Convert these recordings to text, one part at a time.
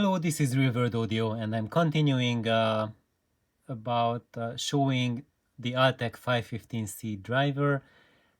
Hello, this is Real World Audio, and I'm continuing about showing the Altec 515C driver,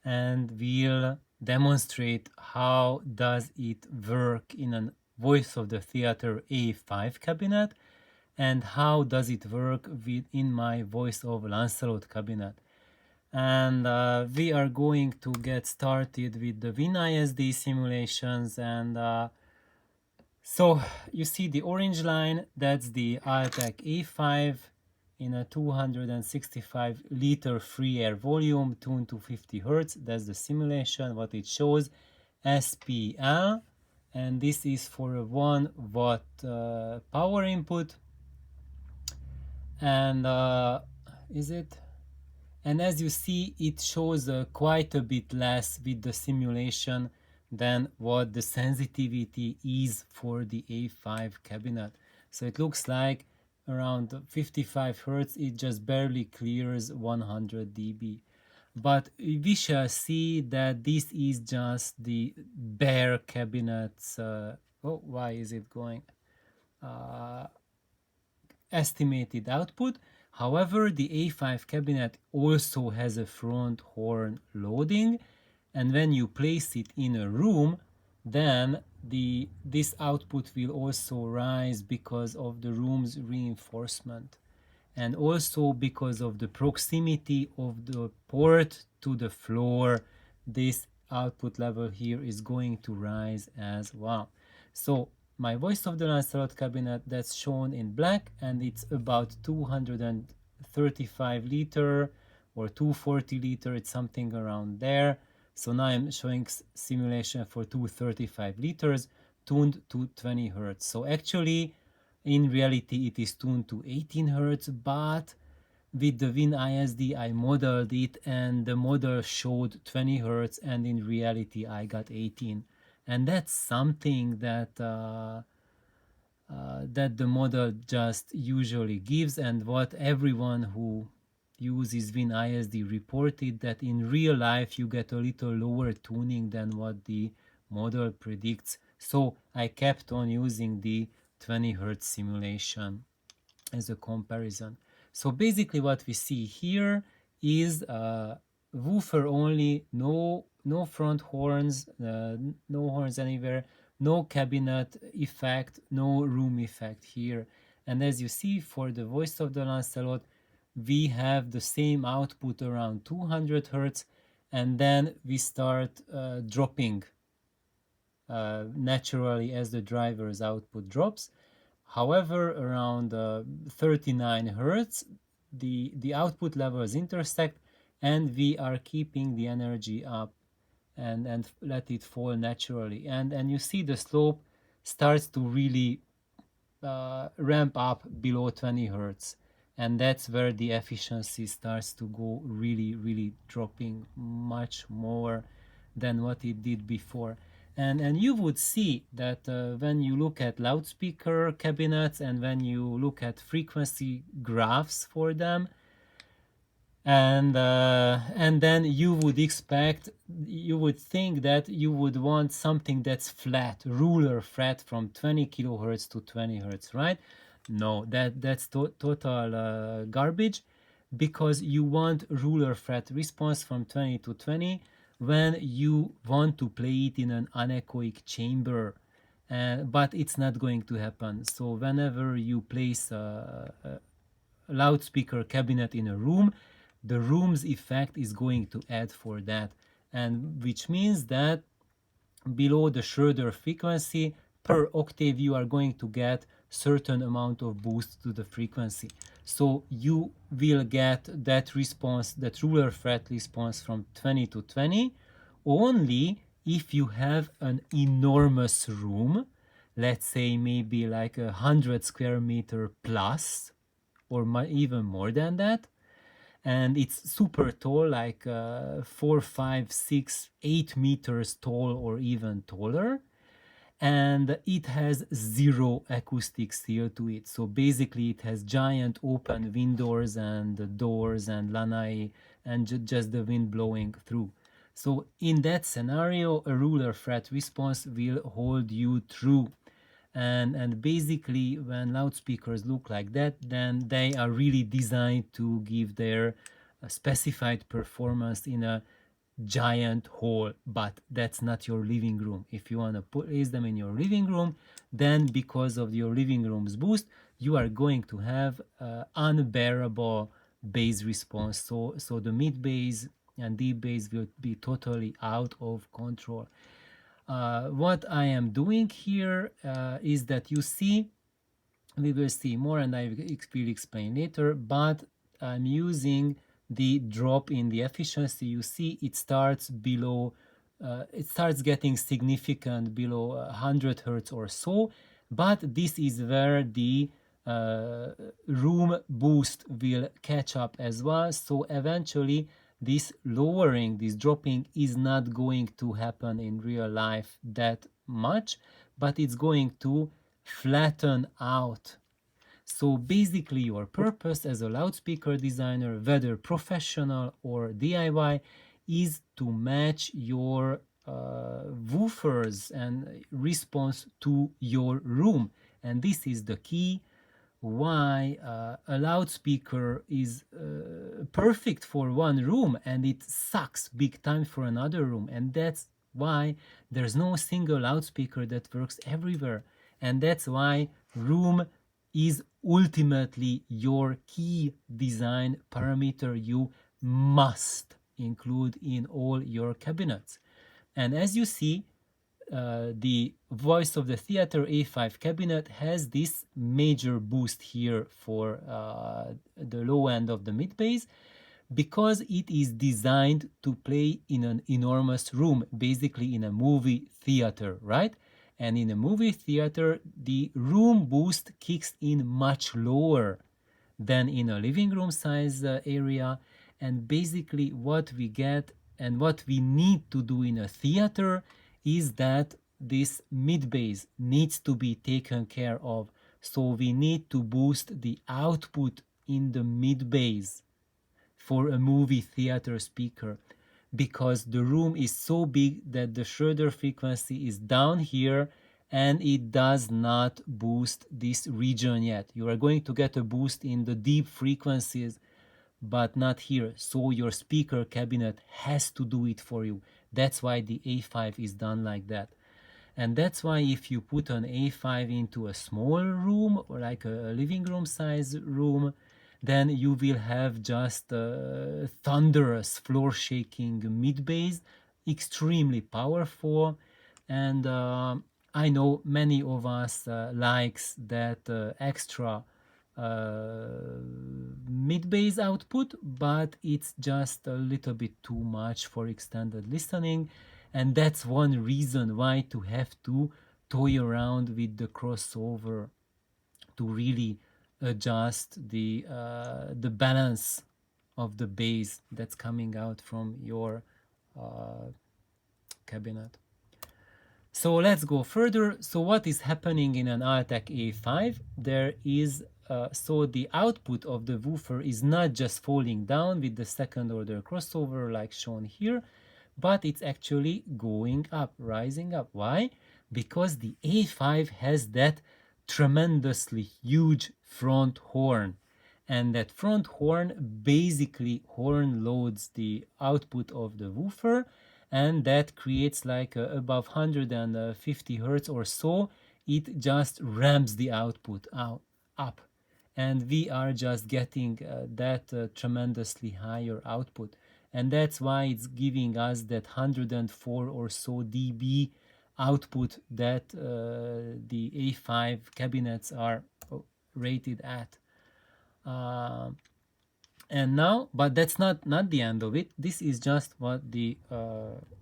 and we'll demonstrate how does it work in a Voice of the Theater A5 cabinet, and how does it work in my Voice of Lancelot cabinet. And we are going to get started with the WinISD simulations, and so you see the orange line, that's the Altec A5 in a 265 liter free air volume tuned to 50 Hertz. That's the simulation, what it shows, SPL, and this is for a 1 watt power input. And is it? And as you see, it shows quite a bit less with the simulation than what the sensitivity is for the A5 cabinet. So it looks like around 55 Hertz, it just barely clears 100 dB. But we shall see that this is just the bare cabinet's, why is it going? Estimated output. However, the A5 cabinet also has a front horn loading, and when you place it in a room, then this output will also rise because of the room's reinforcement, and also because of the proximity of the port to the floor. This output level here is going to rise as well. So my Voice of the Lancelot cabinet, that's shown in black, and it's about 235 liter or 240 liter, it's something around there. So now I'm showing simulation for 235 liters tuned to 20 Hertz. So actually, in reality, it is tuned to 18 Hertz, but with the WinISD, I modeled it, and the model showed 20 Hertz, and in reality, I got 18. And that's something that that the model just usually gives, and what everyone who uses WinISD reported, that in real life you get a little lower tuning than what the model predicts. So I kept on using the 20 Hertz simulation as a comparison. So basically what we see here is woofer only, no front horns, no horns anywhere, no cabinet effect, no room effect here. And as you see, for the Voice of the Lancelot, we have the same output around 200 Hertz, and then we start dropping naturally as the driver's output drops. However, around 39 Hertz, the output levels intersect, and we are keeping the energy up and let it fall naturally. And you see the slope starts to really ramp up below 20 Hertz. And that's where the efficiency starts to go really dropping much more than what it did before. And you would see that when you look at loudspeaker cabinets and when you look at frequency graphs for them, and then you would think that you would want something that's flat, ruler flat from 20 kilohertz to 20 hertz, right? No, that's total garbage, because you want ruler flat response from 20 to 20 when you want to play it in an anechoic chamber, but it's not going to happen. So whenever you place a loudspeaker cabinet in a room, the room's effect is going to add for that, and which means that below the Schroeder frequency per octave you are going to get certain amount of boost to the frequency. So you will get that response, that ruler flat response from 20 to 20 only if you have an enormous room, let's say maybe like 100 square meter plus, or even more than that, and it's super tall, like 4, 5, 6, 8 meters tall or even taller, and it has zero acoustic seal to it. So basically it has giant open windows and doors and lanai and just the wind blowing through. So in that scenario, a ruler flat response will hold you through. And basically when loudspeakers look like that, then they are really designed to give their specified performance in a giant hall, but that's not your living room. If you want to place them in your living room, then because of your living room's boost, you are going to have unbearable bass response. So the mid bass and deep bass will be totally out of control. What I am doing here is that you see, we will see more and I will explain later, but I'm using the drop in the efficiency. You see it starts below, it starts getting significant below 100 hertz or so, but this is where the room boost will catch up as well. So eventually this lowering, this dropping is not going to happen in real life that much, but it's going to flatten out. So basically your purpose as a loudspeaker designer, whether professional or DIY, is to match your woofers and response to your room. And this is the key why a loudspeaker is perfect for one room and it sucks big time for another room. And that's why there's no single loudspeaker that works everywhere. And that's why room is ultimately your key design parameter you must include in all your cabinets. And as you see, the Voice of the Theater A5 cabinet has this major boost here for the low end of the mid bass, because it is designed to play in an enormous room, basically in a movie theater, right? And in a movie theater, the room boost kicks in much lower than in a living room size area. And basically what we get and what we need to do in a theater is that this mid bass needs to be taken care of. So we need to boost the output in the mid bass for a movie theater speaker, because the room is so big that the Schroeder frequency is down here and it does not boost this region yet. You are going to get a boost in the deep frequencies, but not here. So your speaker cabinet has to do it for you. That's why the A5 is done like that. And that's why if you put an A5 into a small room or like a living room size room, then you will have just thunderous floor shaking mid bass, extremely powerful. And I know many of us likes that extra mid bass output, but it's just a little bit too much for extended listening. And that's one reason why to have to toy around with the crossover to really adjust the balance of the bass that's coming out from your cabinet. So let's go further. So what is happening in an Altec A5? There is so the output of the woofer is not just falling down with the second order crossover like shown here, but it's actually going up, rising up. Why? Because the A5 has that tremendously huge front horn. And that front horn basically horn loads the output of the woofer, and that creates like above 150 hertz or so. It just ramps the output out up, and we are just getting that tremendously higher output. And that's why it's giving us that 104 or so dB output that the A5 cabinets are rated at. And now, but that's not the end of it. This is just what the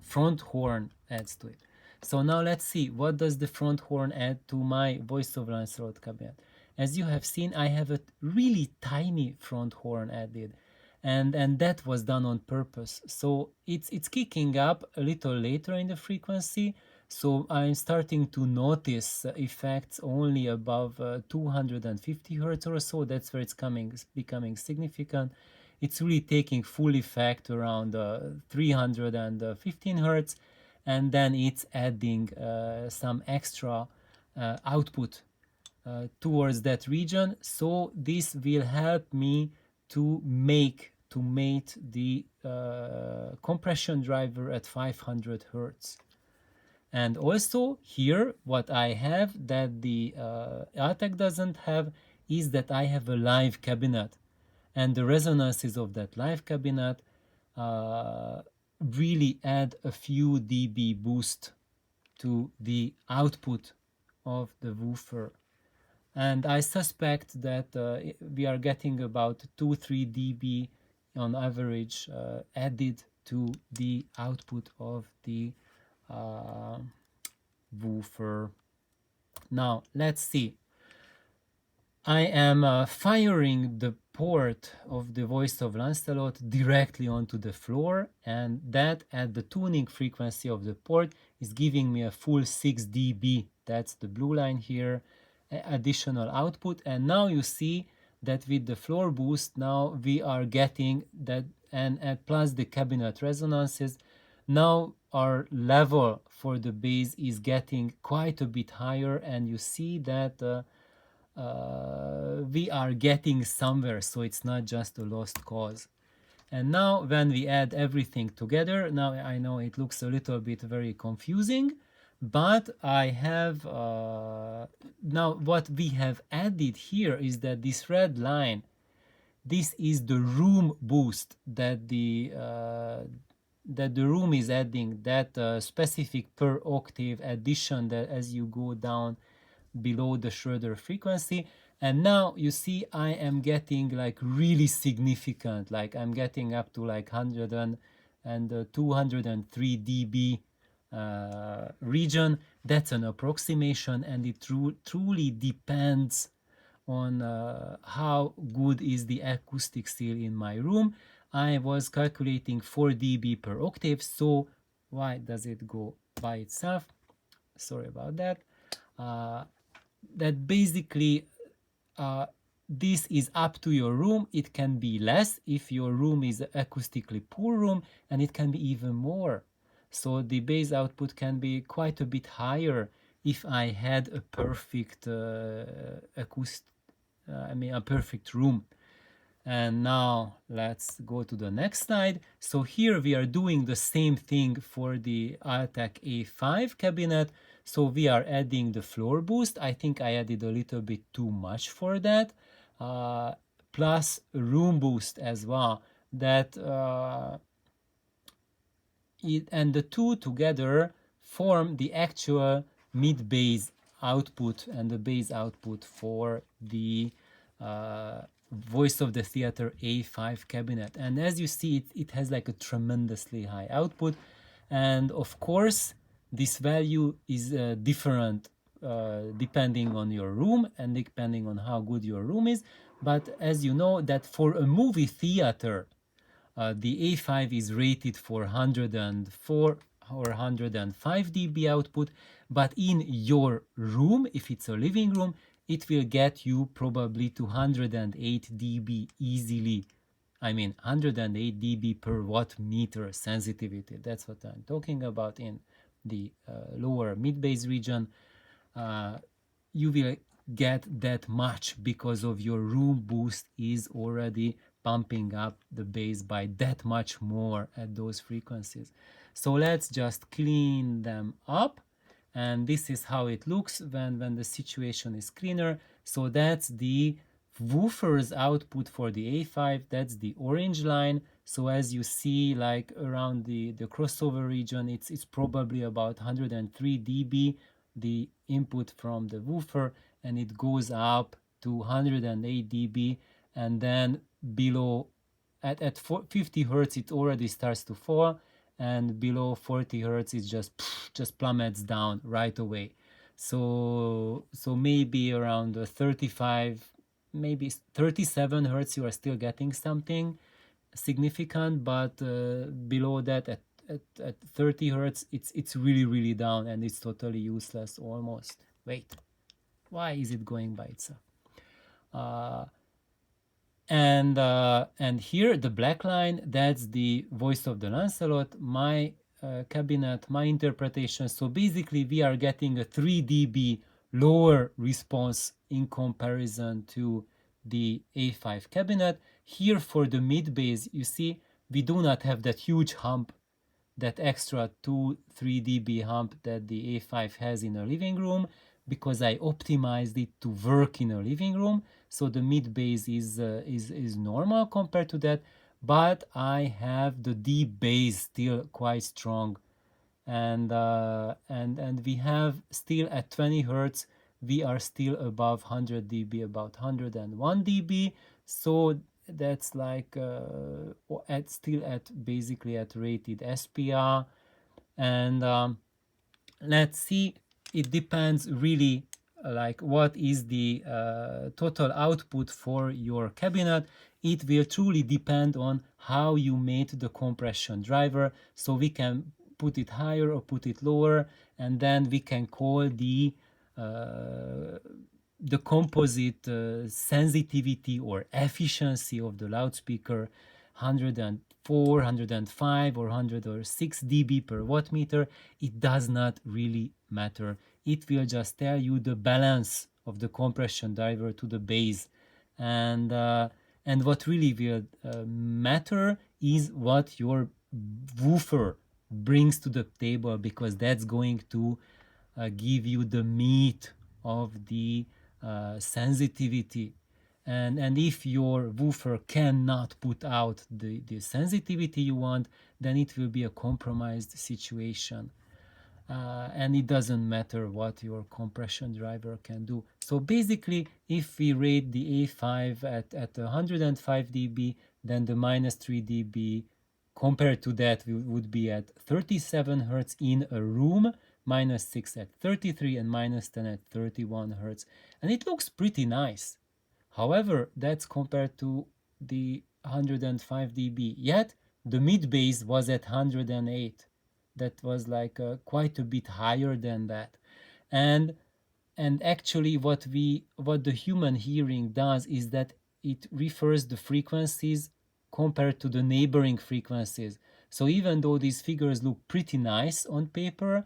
front horn adds to it. So now let's see, what does the front horn add to my Voice over Lancelot cabinet? As you have seen, I have a really tiny front horn added, and that was done on purpose. So it's kicking up a little later in the frequency. So I'm starting to notice effects only above 250 hertz or so. That's where it's becoming significant. It's really taking full effect around 315 hertz, and then it's adding some extra output towards that region. So this will help me to mate the compression driver at 500 hertz. And also here, what I have that the ATEC doesn't have is that I have a live cabinet, and the resonances of that live cabinet really add a few dB boost to the output of the woofer. And I suspect that we are getting about 2-3 dB on average added to the output of the woofer. Now let's see. I am firing the port of the voice of Lancelot directly onto the floor, and that at the tuning frequency of the port is giving me a full 6 dB. That's the blue line here, additional output. And now you see that with the floor boost, now we are getting that, and plus the cabinet resonances, now our level for the bass is getting quite a bit higher, and you see that we are getting somewhere, so it's not just a lost cause. And now when we add everything together, now I know it looks a little bit very confusing, but I have now what we have added here is that this red line, this is the room boost that the room is adding, that specific per octave addition that as you go down below the Schroeder frequency. And now you see I am getting like really significant, like I'm getting up to like 100 and 203 dB region. That's an approximation, and it truly depends on how good is the acoustic seal in my room. I was calculating 4 dB per octave, so why does it go by itself? Sorry about that. That basically this is up to your room. It can be less if your room is acoustically poor room, and it can be even more. So the bass output can be quite a bit higher if I had a perfect a perfect room. And now let's go to the next slide. So here we are doing the same thing for the ATEC A5 cabinet. So we are adding the floor boost. I think I added a little bit too much for that. Plus room boost as well. That and the two together form the actual mid-bass output and the bass output for the Voice of the Theater A5 cabinet. And as you see, it has like a tremendously high output. And of course, this value is different depending on your room and depending on how good your room is. But as you know, that for a movie theater, the A5 is rated for 104 or 105 dB output, but in your room, if it's a living room, it will get you probably to 108 dB easily. I mean 108 dB per watt meter sensitivity. That's what I'm talking about in the lower mid-bass region. You will get that much because of your room boost is already pumping up the bass by that much more at those frequencies. So let's just clean them up, and this is how it looks when the situation is cleaner. So that's the woofer's output for the A5, that's the orange line. So as you see, like around the crossover region, it's probably about 103 dB, the input from the woofer, and it goes up to 108 dB, and then below at 50 hertz it already starts to fall, and below 40 hertz it just plummets down right away. So maybe around 35, maybe 37 hertz you are still getting something significant, but below that at 30 hertz it's really down, and it's totally useless almost. Wait, why is it going by itself? And here the black line, that's the Voice of the Lancelot, my cabinet, my interpretation. So basically we are getting a 3 dB lower response in comparison to the A5 cabinet. Here for the mid bass, you see, we do not have that huge hump, that extra 2-3 dB hump that the A5 has in a living room, because I optimized it to work in a living room. So the mid bass is normal compared to that, but I have the deep bass still quite strong, and we have still at 20 hertz, we are still above 100 dB, about 101 dB. So that's like at still at basically at rated SPR. And let's see, it depends really like what is the total output for your cabinet. It will truly depend on how you made the compression driver, so we can put it higher or put it lower, and then we can call uh, the composite sensitivity or efficiency of the loudspeaker 104, 105, or 106 dB per watt meter. It does not really matter. It will just tell you the balance of the compression driver to the bass. And what really will matter is what your woofer brings to the table, because that's going to give you the meat of the sensitivity. And if your woofer cannot put out the sensitivity you want, then it will be a compromised situation. And it doesn't matter what your compression driver can do. So basically, if we rate the A5 at 105 dB, then the minus 3 dB compared to that would be at 37 hertz in a room, minus 6 at 33, and minus 10 at 31 hertz. And it looks pretty nice. However, that's compared to the 105 dB. Yet the mid bass was at 108. That was like quite a bit higher than that. And actually what the human hearing does is that it refers the frequencies compared to the neighboring frequencies. So even though these figures look pretty nice on paper,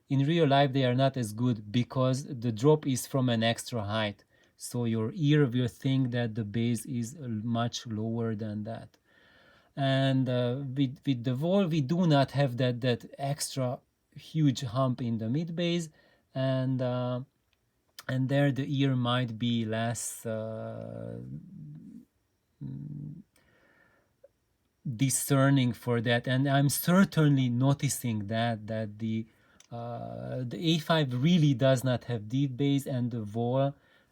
in real life they are not as good, because the drop is from an extra height. So your ear will think that the bass is much lower than that. And with the wall, we do not have that extra huge hump in the mid bass, and there the ear might be less discerning for that. And I'm certainly noticing that the A5 really does not have deep bass, and the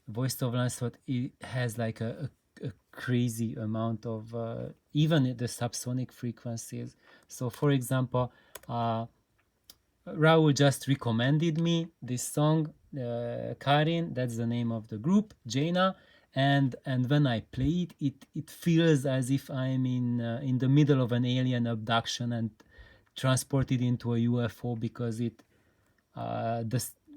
voice of Lancelot, it has like a crazy amount of even the subsonic frequencies. So for example, Raul just recommended me this song, Karin, that's the name of the group, Jaina, and when I play it, it feels as if I'm in the middle of an alien abduction and transported into a UFO, because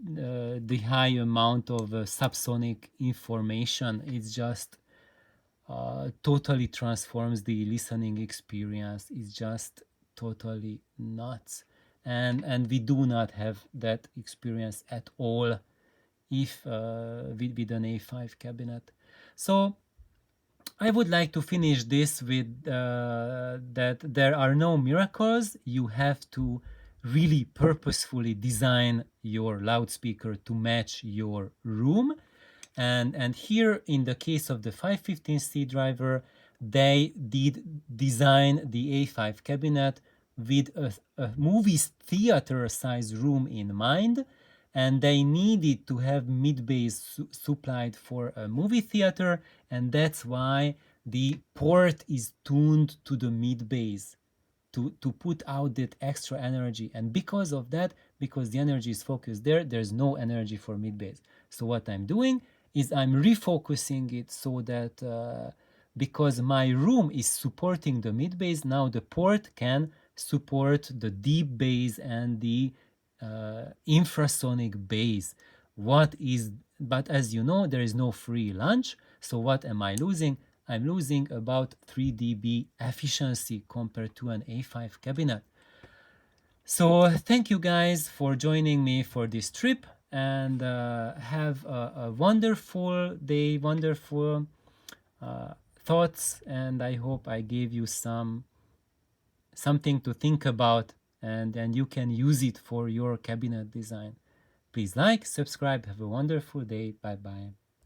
the high amount of subsonic information is just totally transforms the listening experience. It's just totally nuts, and we do not have that experience at all if with an A5 cabinet. So I would like to finish this with that there are no miracles. You have to really purposefully design your loudspeaker to match your room. And here, in the case of the 515C driver, they did design the A5 cabinet with a movie theater size room in mind, and they needed to have mid bass supplied for a movie theater, and that's why the port is tuned to the mid bass to put out that extra energy. And because of that, because the energy is focused there, there's no energy for mid bass. So what I'm doing is I'm refocusing it so that because my room is supporting the mid bass, now the port can support the deep bass and the infrasonic bass. But as you know, there is no free lunch. So what am I losing? I'm losing about 3 dB efficiency compared to an A5 cabinet. So thank you guys for joining me for this trip. and have a wonderful day, wonderful thoughts, and I hope I gave you something to think about, and you can use it for your cabinet design. Please like, subscribe, have a wonderful day. Bye bye.